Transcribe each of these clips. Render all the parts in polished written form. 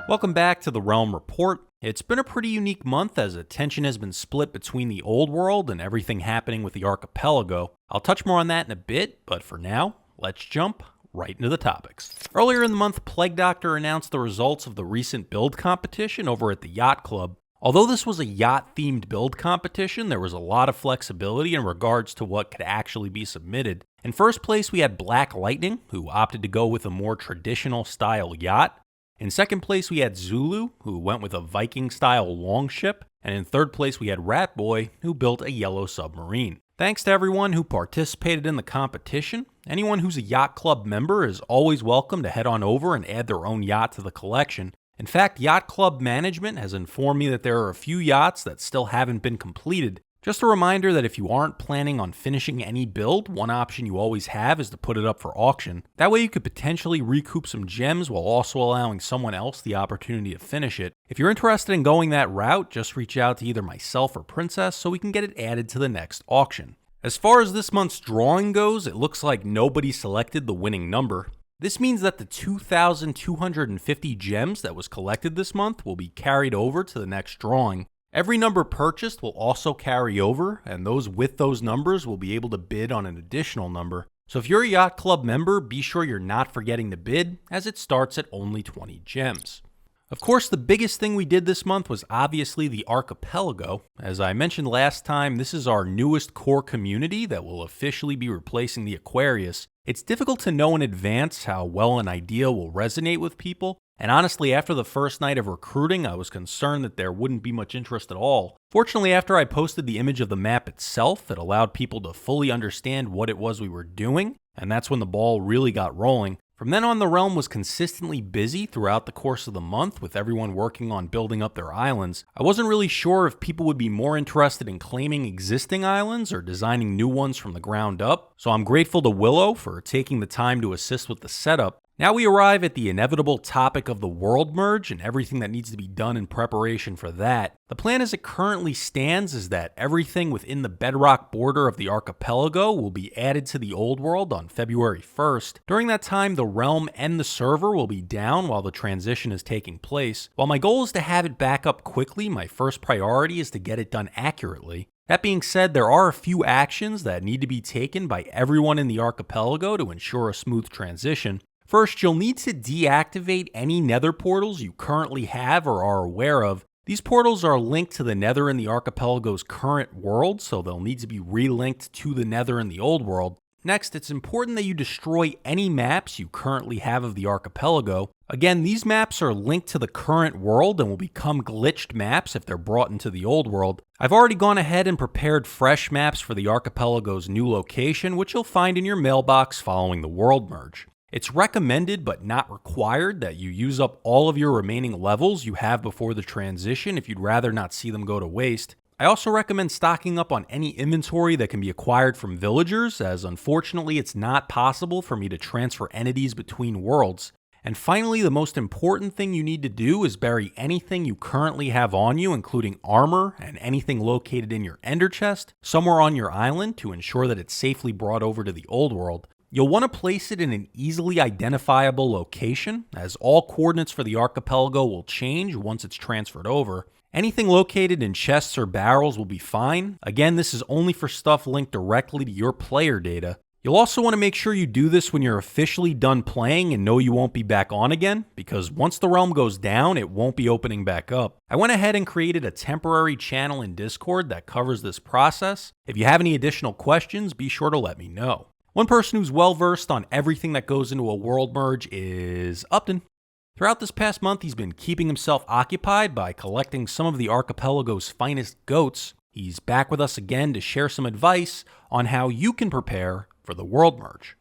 Welcome back to the Realm Report. It's been a pretty unique month as attention has been split between the old world and everything happening with the archipelago. I'll touch more on that in a bit, but for now, let's jump right into the topics. Earlier in the month, Plague Doctor announced the results of the recent build competition over at the Yacht Club. Although this was a yacht-themed build competition, there was a lot of flexibility in regards to what could actually be submitted. In first place, we had Black Lightning, who opted to go with a more traditional style yacht. In second place, we had Zulu, who went with a Viking-style longship. And in third place, we had Ratboy, who built a yellow submarine. Thanks to everyone who participated in the competition. Anyone who's a Yacht Club member is always welcome to head on over and add their own yacht to the collection. In fact, Yacht Club management has informed me that there are a few yachts that still haven't been completed. Just a reminder that if you aren't planning on finishing any build, one option you always have is to put it up for auction. That way you could potentially recoup some gems while also allowing someone else the opportunity to finish it. If you're interested in going that route, just reach out to either myself or Princess so we can get it added to the next auction. As far as this month's drawing goes, it looks like nobody selected the winning number. This means that the 2,250 gems that was collected this month will be carried over to the next drawing. Every number purchased will also carry over, and those with those numbers will be able to bid on an additional number. So if you're a Yacht Club member, be sure you're not forgetting to bid, as it starts at only 20 gems. Of course, the biggest thing we did this month was obviously the archipelago. As I mentioned last time, this is our newest core community that will officially be replacing the Aquarius. It's difficult to know in advance how well an idea will resonate with people, and honestly, after the first night of recruiting, I was concerned that there wouldn't be much interest at all. Fortunately, after I posted the image of the map itself, it allowed people to fully understand what it was we were doing, and that's when the ball really got rolling. From then on, the realm was consistently busy throughout the course of the month with everyone working on building up their islands. I wasn't really sure if people would be more interested in claiming existing islands or designing new ones from the ground up, so I'm grateful to Willow for taking the time to assist with the setup. Now we arrive at the inevitable topic of the world merge and everything that needs to be done in preparation for that. The plan as it currently stands is that everything within the bedrock border of the archipelago will be added to the old world on February 1st. During that time, the realm and the server will be down while the transition is taking place. While my goal is to have it back up quickly, my first priority is to get it done accurately. That being said, there are a few actions that need to be taken by everyone in the archipelago to ensure a smooth transition. First, you'll need to deactivate any nether portals you currently have or are aware of. These portals are linked to the nether in the archipelago's current world, so they'll need to be relinked to the nether in the old world. Next, it's important that you destroy any maps you currently have of the archipelago. Again, these maps are linked to the current world and will become glitched maps if they're brought into the old world. I've already gone ahead and prepared fresh maps for the archipelago's new location, which you'll find in your mailbox following the world merge. It's recommended but not required that you use up all of your remaining levels you have before the transition if you'd rather not see them go to waste. I also recommend stocking up on any inventory that can be acquired from villagers, as unfortunately it's not possible for me to transfer entities between worlds. And finally, the most important thing you need to do is bury anything you currently have on you, including armor and anything located in your ender chest, somewhere on your island to ensure that it's safely brought over to the old world. You'll want to place it in an easily identifiable location, as all coordinates for the archipelago will change once it's transferred over. Anything located in chests or barrels will be fine. Again, this is only for stuff linked directly to your player data. You'll also want to make sure you do this when you're officially done playing and know you won't be back on again, because once the realm goes down, it won't be opening back up. I went ahead and created a temporary channel in Discord that covers this process. If you have any additional questions, be sure to let me know. One person who's well versed on everything that goes into a world merge is Upton. Throughout this past month, he's been keeping himself occupied by collecting some of the archipelago's finest goats. He's back with us again to share some advice on how you can prepare for the world merge.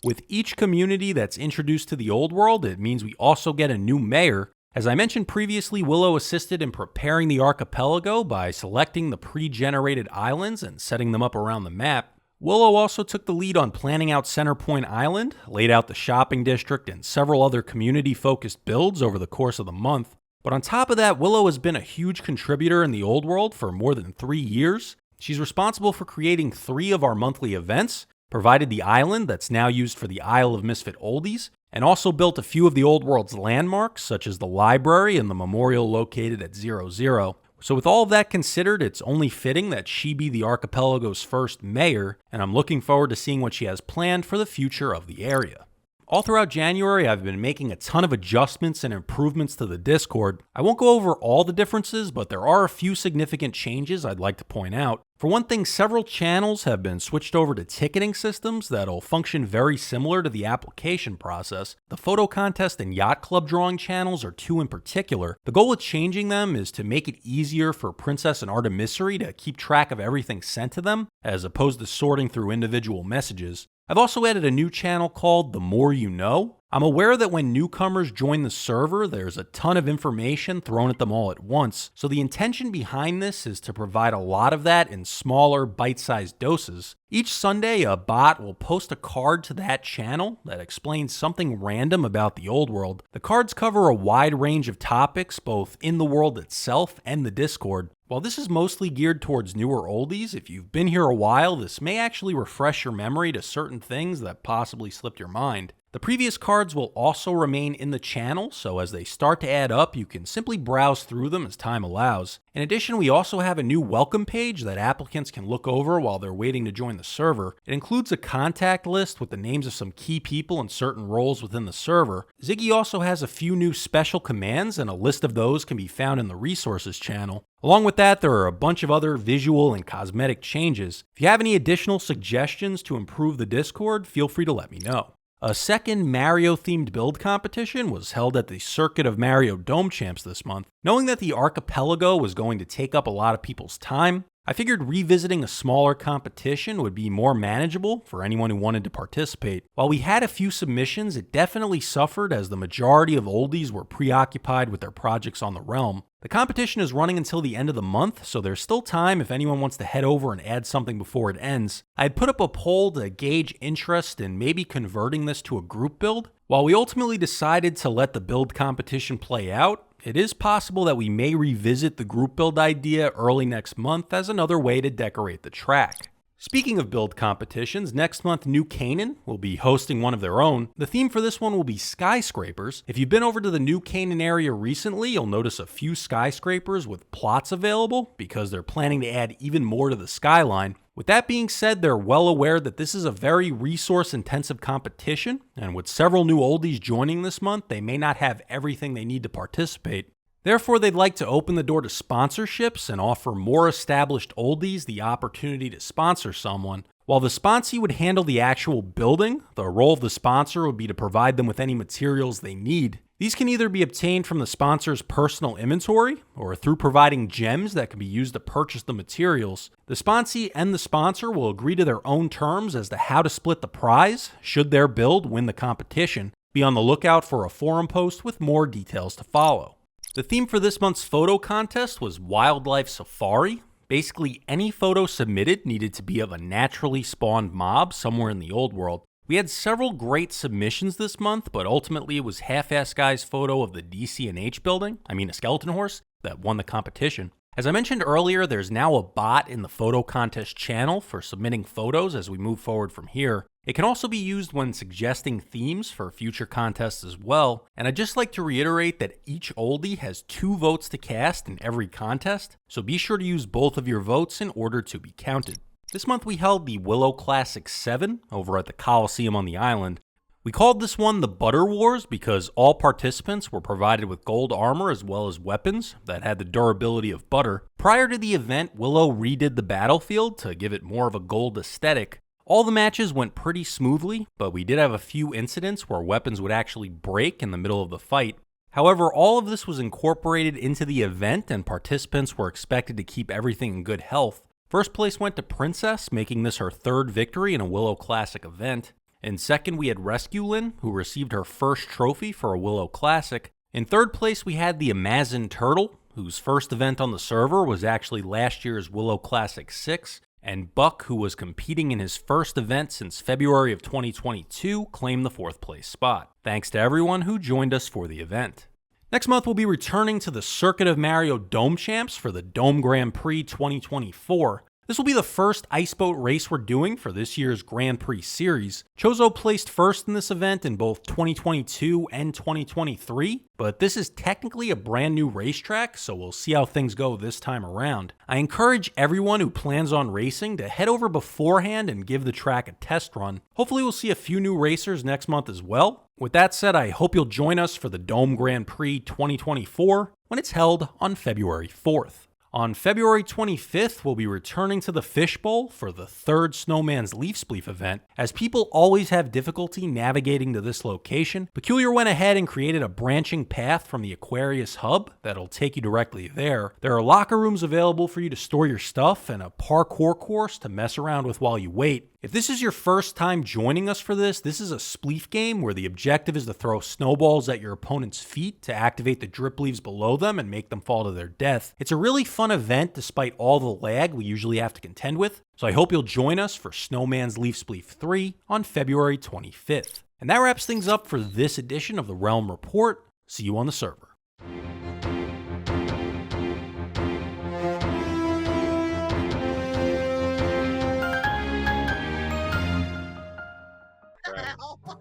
With each community that's introduced to the old world, it means we also get a new mayor. As I mentioned previously, Willow assisted in preparing the archipelago by selecting the pre-generated islands and setting them up around the map. Willow also took the lead on planning out Centerpoint Island, laid out the shopping district, and several other community-focused builds over the course of the month. But on top of that, Willow has been a huge contributor in the old world for more than 3 years. She's responsible for creating 3 of our monthly events, provided the island that's now used for the Isle of Misfit Oldies, and also built a few of the Old World's landmarks, such as the library and the memorial located at 00. So with all of that considered, it's only fitting that she be the archipelago's first mayor, and I'm looking forward to seeing what she has planned for the future of the area. All throughout January, I've been making a ton of adjustments and improvements to the Discord. I won't go over all the differences, but there are a few significant changes I'd like to point out. For one thing, several channels have been switched over to ticketing systems that'll function very similar to the application process. The photo contest and yacht club drawing channels are two in particular. The goal of changing them is to make it easier for Princess and Artemissary to keep track of everything sent to them, as opposed to sorting through individual messages. I've also added a new channel called The More You Know. I'm aware that when newcomers join the server, there's a ton of information thrown at them all at once, so the intention behind this is to provide a lot of that in smaller, bite-sized doses. Each Sunday, a bot will post a card to that channel that explains something random about the old world. The cards cover a wide range of topics, both in the world itself and the Discord. While this is mostly geared towards newer oldies, if you've been here a while, this may actually refresh your memory to certain things that possibly slipped your mind. The previous cards will also remain in the channel, so as they start to add up, you can simply browse through them as time allows. In addition, we also have a new welcome page that applicants can look over while they're waiting to join the server. It includes a contact list with the names of some key people in certain roles within the server. Ziggy also has a few new special commands, and a list of those can be found in the resources channel. Along with that, there are a bunch of other visual and cosmetic changes. If you have any additional suggestions to improve the Discord, feel free to let me know. A second Mario-themed build competition was held at the Circuit of Mario Dome Champs this month. Knowing that the archipelago was going to take up a lot of people's time, I figured revisiting a smaller competition would be more manageable for anyone who wanted to participate. While we had a few submissions, it definitely suffered as the majority of oldies were preoccupied with their projects on the realm. The competition is running until the end of the month, so there's still time if anyone wants to head over and add something before it ends. I had put up a poll to gauge interest in maybe converting this to a group build. While we ultimately decided to let the build competition play out, it is possible that we may revisit the group build idea early next month as another way to decorate the track. Speaking of build competitions, next month New Canaan will be hosting one of their own. The theme for this one will be skyscrapers. If you've been over to the New Canaan area recently, you'll notice a few skyscrapers with plots available because they're planning to add even more to the skyline. With that being said, they're well aware that this is a very resource-intensive competition, and with several new oldies joining this month, they may not have everything they need to participate. Therefore, they'd like to open the door to sponsorships and offer more established oldies the opportunity to sponsor someone. While the sponsee would handle the actual building, the role of the sponsor would be to provide them with any materials they need. These can either be obtained from the sponsor's personal inventory or through providing gems that can be used to purchase the materials. The sponsee and the sponsor will agree to their own terms as to how to split the prize should their build win the competition. Be on the lookout for a forum post with more details to follow. The theme for this month's photo contest was Wildlife Safari. Basically, any photo submitted needed to be of a naturally spawned mob somewhere in the old world. We had several great submissions this month, but ultimately it was Half-Ass Guy's photo of the DC&H building, a skeleton horse, that won the competition. As I mentioned earlier, there's now a bot in the photo contest channel for submitting photos as we move forward from here. It can also be used when suggesting themes for future contests as well, and I'd just like to reiterate that each oldie has 2 votes to cast in every contest, so be sure to use both of your votes in order to be counted. This month we held the Willow Classic 7 over at the Coliseum on the island. We called this one the Butter Wars because all participants were provided with gold armor as well as weapons that had the durability of butter. Prior to the event, Willow redid the battlefield to give it more of a gold aesthetic. All the matches went pretty smoothly, but we did have a few incidents where weapons would actually break in the middle of the fight. However, all of this was incorporated into the event and participants were expected to keep everything in good health. First place went to Princess, making this her 3rd victory in a Willow Classic event. In second, we had Rescue Lynn, who received her first trophy for a Willow Classic. In third place, we had the Amazon Turtle, whose first event on the server was actually last year's Willow Classic 6. And Buck, who was competing in his first event since February of 2022, claimed the 4th place spot. Thanks to everyone who joined us for the event. Next month, we'll be returning to the Circuit of Mario Dome Champs for the Dome Grand Prix 2024. This will be the first ice boat race we're doing for this year's Grand Prix series. Chozo placed first in this event in both 2022 and 2023, but this is technically a brand new racetrack, so we'll see how things go this time around. I encourage everyone who plans on racing to head over beforehand and give the track a test run. Hopefully we'll see a few new racers next month as well. With that said, I hope you'll join us for the Dome Grand Prix 2024 when it's held on February 4th. On February 25th, we'll be returning to the Fishbowl for the third Snowman's Leaf Spleef event. As people always have difficulty navigating to this location, Peculiar went ahead and created a branching path from the Aquarius hub that'll take you directly there. There are locker rooms available for you to store your stuff and a parkour course to mess around with while you wait. If this is your first time joining us for this is a spleef game where the objective is to throw snowballs at your opponent's feet to activate the drip leaves below them and make them fall to their death. It's a really fun event despite all the lag we usually have to contend with, so I hope you'll join us for Snowman's Leaf Spleef 3 on February 25th. And that wraps things up for this edition of the Realm Report. See you on the server.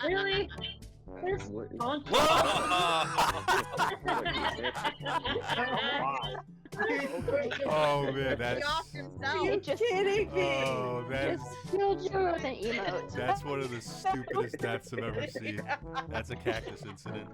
Really? There's Oh man, that's You're just kidding me. oh that's Just killed you with an emote. that's one of the stupidest deaths I've ever seen. That's a cactus incident.